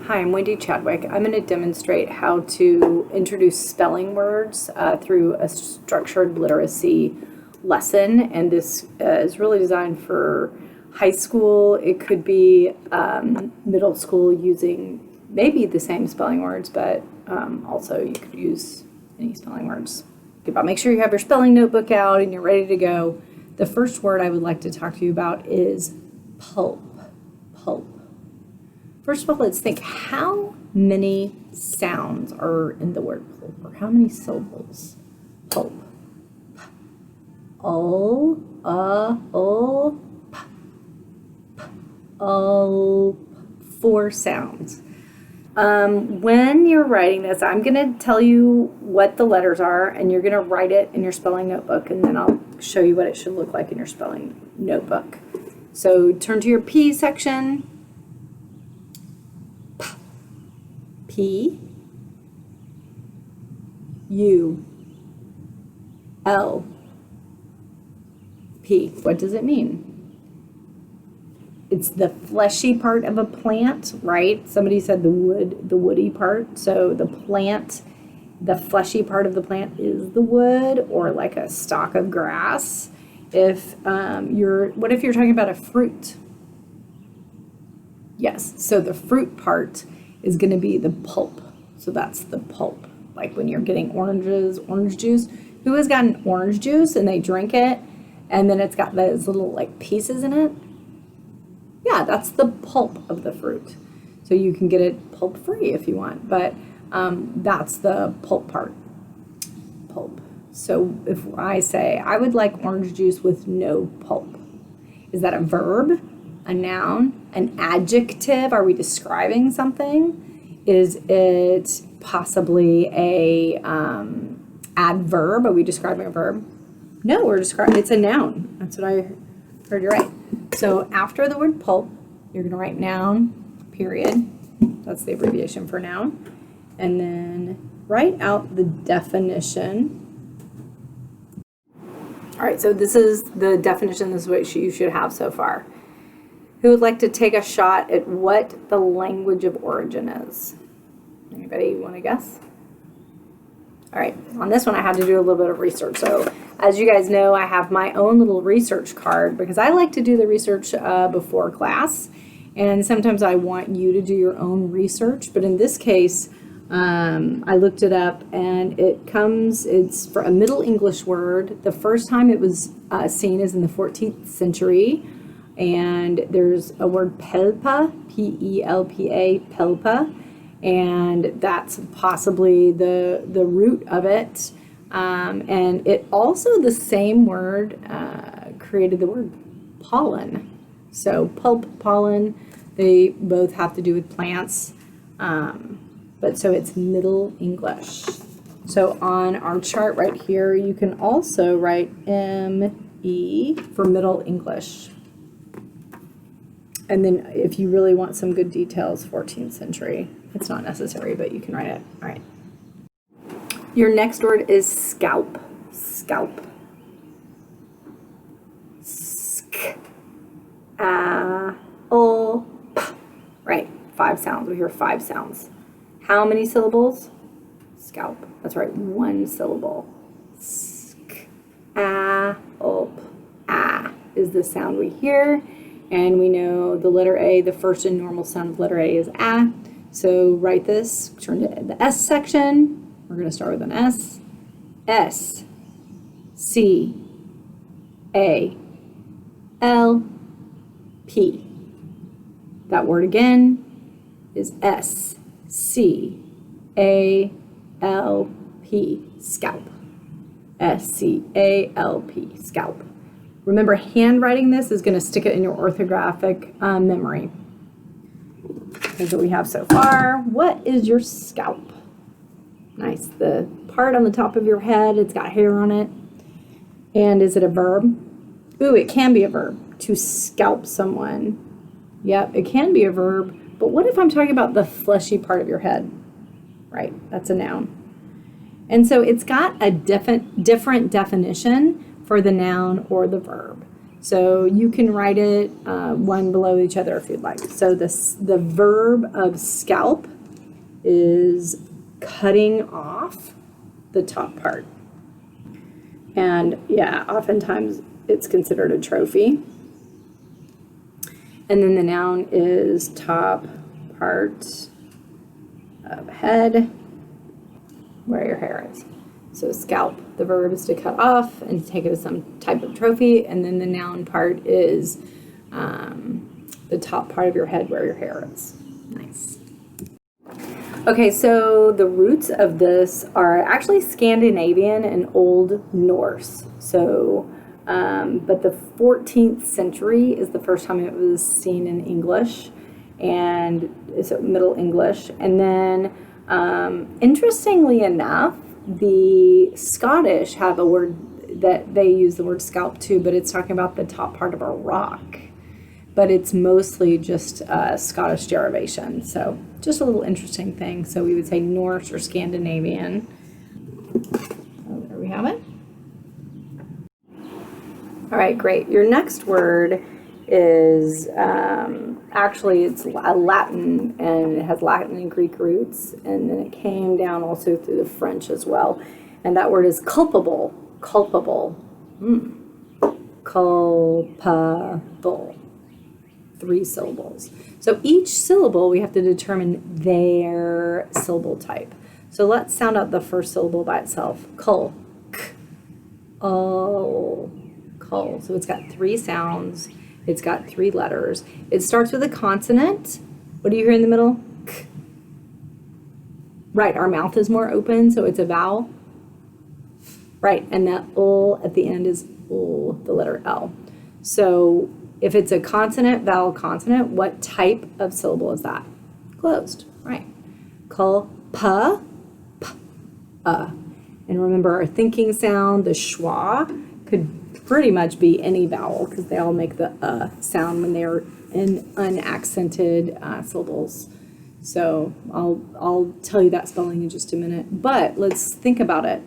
Hi, I'm Wendy Chadwick. I'm going to demonstrate how to introduce spelling words through a structured literacy lesson, and this is really designed for high school. It could be middle school using maybe the same spelling words, but also you could use any spelling words. But make sure you have your spelling notebook out and you're ready to go. The first word I would like to talk to you about is pulp. Pulp. First of all, let's think, how many sounds are in the word pulp, or how many syllables? Pulp. P, four sounds. When you're writing this, I'm going to tell you what the letters are, and you're going to write it in your spelling notebook, and then I'll show you what it should look like in your spelling notebook. So turn to your P section. P, U, L, P. What does it mean? It's the fleshy part of a plant, right? Somebody said the woody part. So the plant, the fleshy part of the plant is the wood, or like a stalk of grass. What if you're talking about a fruit? Yes, so the fruit part is going to be the pulp. So that's the pulp. Like when you're getting orange juice. Who has gotten orange juice and they drink it and then it's got those little like pieces in it? Yeah, that's the pulp of the fruit. So you can get it pulp free if you want, but that's the pulp part. Pulp. So if I say, I would like orange juice with no pulp, is that a verb? A noun, an adjective? Are we describing something? Is it possibly a adverb? Are we describing a verb? No, it's a noun. That's what I heard you right. So after the word pulp, you're going to write noun, period. That's the abbreviation for noun. And then write out the definition. All right, so this is the definition. This is what you should have so far. Who would like to take a shot at what the language of origin is? Anybody want to guess? All right, on this one I had to do a little bit of research. So as you guys know, I have my own little research card because I like to do the research before class. And sometimes I want you to do your own research. But in this case, I looked it up and it's for a Middle English word. The first time it was seen is in the 14th century. And there's a word pelpa, P-E-L-P-A, pelpa, and that's possibly the root of it. And it also, the same word created the word pollen. So pulp, pollen, they both have to do with plants, but so it's Middle English. So on our chart right here, you can also write M-E for Middle English. And then if you really want some good details, 14th century. It's not necessary, but you can write it. All right. Your next word is scalp. Scalp. Sk. O. P. Right. 5 sounds. We hear 5 sounds. How many syllables? Scalp. That's right. 1 syllable. Sk. O. P. Is the sound we hear. And we know the letter A, the first and normal sound of letter A is A. So write this, turn to the S section. We're going to start with an S. S, C, A, L, P. That word again is S, C, A, L, P, scalp. S, C, A, L, P, scalp. Remember, handwriting this is going to stick it in your orthographic memory. Here's what we have so far. What is your scalp? Nice. The part on the top of your head, it's got hair on it. And is it a verb? Ooh, it can be a verb. To scalp someone. Yep, it can be a verb. But what if I'm talking about the fleshy part of your head? Right, that's a noun. And so it's got a different definition for the noun or the verb. So you can write it one below each other if you'd like. So the verb of scalp is cutting off the top part. And yeah, oftentimes it's considered a trophy. And then the noun is top part of head, where your hair is. So scalp, the verb is to cut off and to take it as some type of trophy. And then the noun part is the top part of your head where your hair is. Nice. Okay, so the roots of this are actually Scandinavian and Old Norse. So, but the 14th century is the first time it was seen in English, and so Middle English. And then, interestingly enough, the Scottish have a word that they use the word scalp too, but it's talking about the top part of a rock. But it's mostly just Scottish derivation. So just a little interesting thing. So we would say Norse or Scandinavian. Oh, there we have it. All right, great. Your next word is actually it's a Latin, and it has Latin and Greek roots, and then it came down also through the French as well. And that word is culpable. Culpable. Culpable. 3 syllables. So each syllable we have to determine their syllable type. So let's sound out the first syllable by itself. Cull. K. Oh. Cull. So it's got 3 sounds. It's got 3 letters. It starts with a consonant. What do you hear in the middle? K. Right, our mouth is more open, so it's a vowel. Right, and that ul at the end is ul, the letter L. So if it's a consonant, vowel, consonant, what type of syllable is that? Closed, right. Cull, pa, p, And remember our thinking sound, the schwa, could pretty much be any vowel because they all make the sound when they're in unaccented syllables. So I'll tell you that spelling in just a minute, but let's think about it.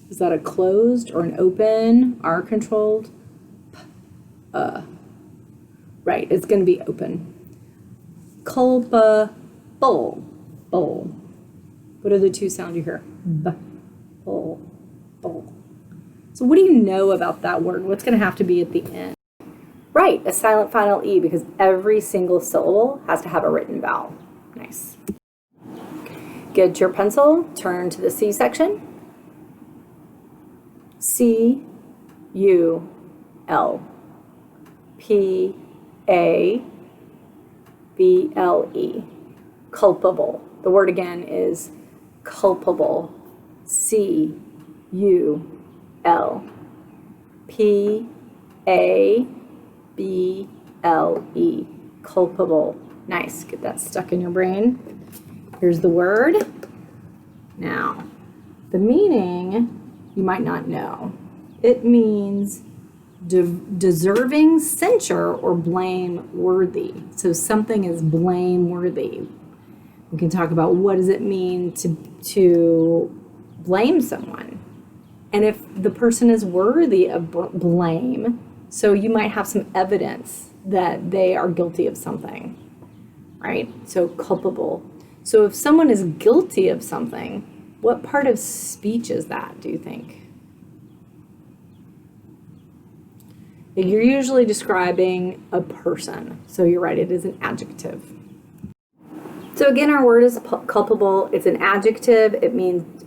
Is that a closed or an open, R controlled? Right, it's going to be open. Culpable, bowl. What are the 2 sounds you hear? B, bowl, bowl. So what do you know about that word? What's going to have to be at the end? Right, a silent final E, because every single syllable has to have a written vowel. Nice. Get your pencil, turn to the C section. C, U, L. P, A, B, L, E. Culpable. The word again is culpable. C, U, L. P, A, B, L, E. Culpable. Nice. Get that stuck in your brain. Here's the word. Now, the meaning you might not know. It means deserving censure or blameworthy. So something is blameworthy. We can talk about what does it mean to blame someone. And if the person is worthy of blame, so you might have some evidence that they are guilty of something, right? So culpable. So if someone is guilty of something, what part of speech is that, do you think? You're usually describing a person. So you're right, it is an adjective. So again, our word is culpable. It's an adjective. It means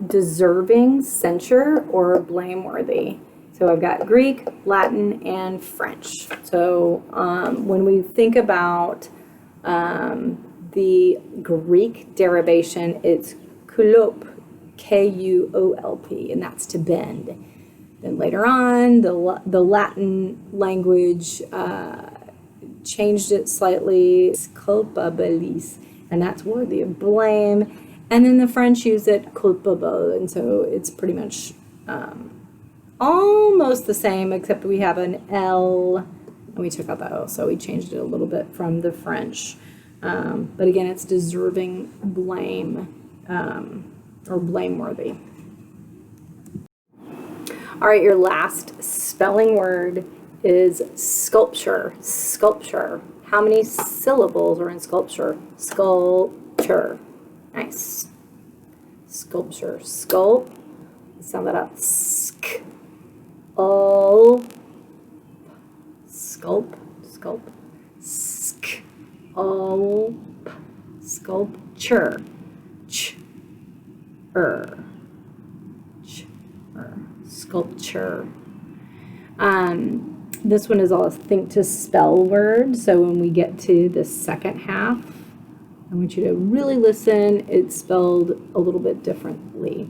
deserving censure or blameworthy. So I've got Greek, Latin, and French. So when we think about the Greek derivation, it's kulop, K-U-O-L-P, and that's to bend. Then later on, the Latin language changed it slightly, it's culpabilis, and that's worthy of blame. And then the French use it culpable, and so it's pretty much almost the same, except we have an L, and we took out the O, so we changed it a little bit from the French. But again, it's deserving blame or blameworthy. All right, your last spelling word is sculpture. Sculpture. How many syllables are in sculpture? Sculpture. Nice. Sculpture. Sculpt. Sound that out. Sk. Sculpt. Sculpt. Sk. Sculpture. Ch. Sculpture. This one is all a think to spell word. So when we get to the second half, I want you to really listen. It's spelled a little bit differently.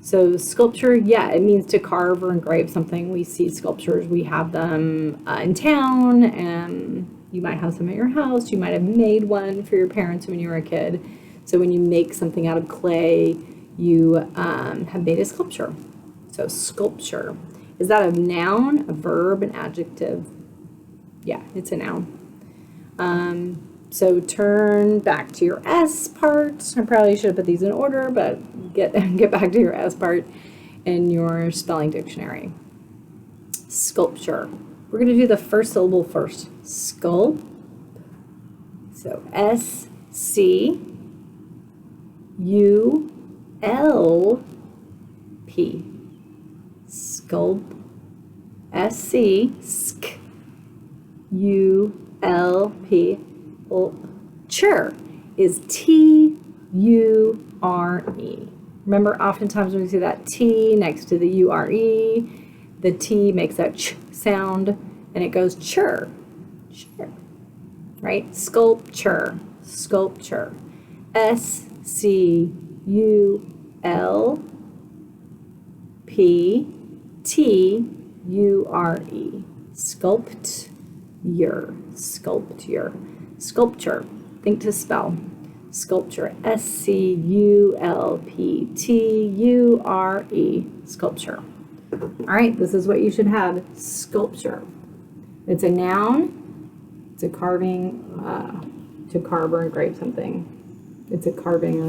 So sculpture, yeah, it means to carve or engrave something. We see sculptures, we have them in town, and you might have some at your house. You might have made one for your parents when you were a kid. So when you make something out of clay, you have made a sculpture. So sculpture. Is that a noun, a verb, an adjective? Yeah, it's a noun. So turn back to your S part. I probably should have put these in order, but get back to your S part in your spelling dictionary. Sculpture. We're going to do the first syllable first. Sculpt. So S-C-U-L-P. Sculpt. S-C-U-L-P. Chur is T-U-R-E. Remember, oftentimes when we see that T next to the U-R-E, the T makes that ch sound, and it goes chur. Chur. Right? Sculpture. Sculpture. S-C-U-L-P-T-U-R-E. Sculpture. Sculpture. Sculpture. Think to spell. Sculpture. S-C-U-L-P-T-U-R-E. Sculpture. All right, this is what you should have. Sculpture. It's a noun. It's a carving, to carve or engrave something. It's a carving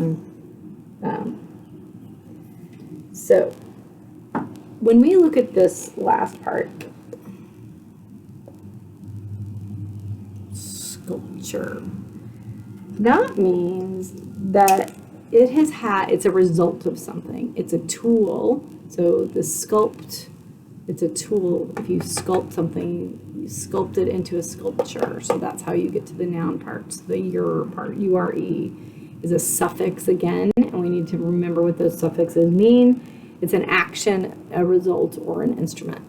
on. So when we look at this last part, sculpture, that means that it's a result of something. It's a tool. So the sculpt, it's a tool. If you sculpt something, you sculpt it into a sculpture. So that's how you get to the noun parts. The ure part, U-R-E, is a suffix again, and we need to remember what those suffixes mean. It's an action, a result, or an instrument.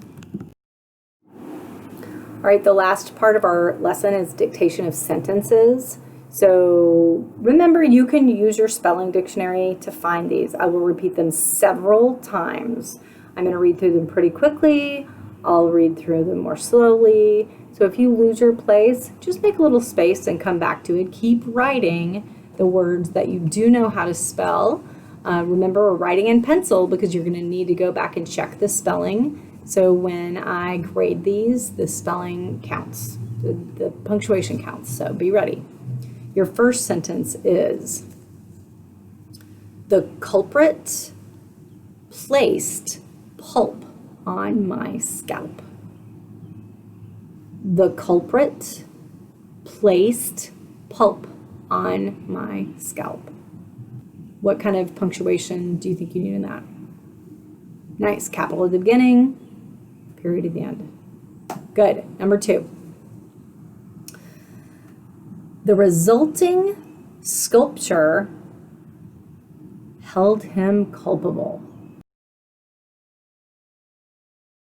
All right, the last part of our lesson is dictation of sentences. So remember, you can use your spelling dictionary to find these. I will repeat them several times. I'm going to read through them pretty quickly. I'll read through them more slowly. So if you lose your place, just make a little space and come back to it. Keep writing the words that you do know how to spell. Remember, we're writing in pencil because you're going to need to go back and check the spelling. So when I grade these, the spelling counts, the punctuation counts. So be ready. Your first sentence is, the culprit placed pulp on my scalp. The culprit placed pulp on my scalp. What kind of punctuation do you think you need in that? Nice. Capital at the beginning, period at the end. Good. Number 2. The resulting sculpture held him culpable.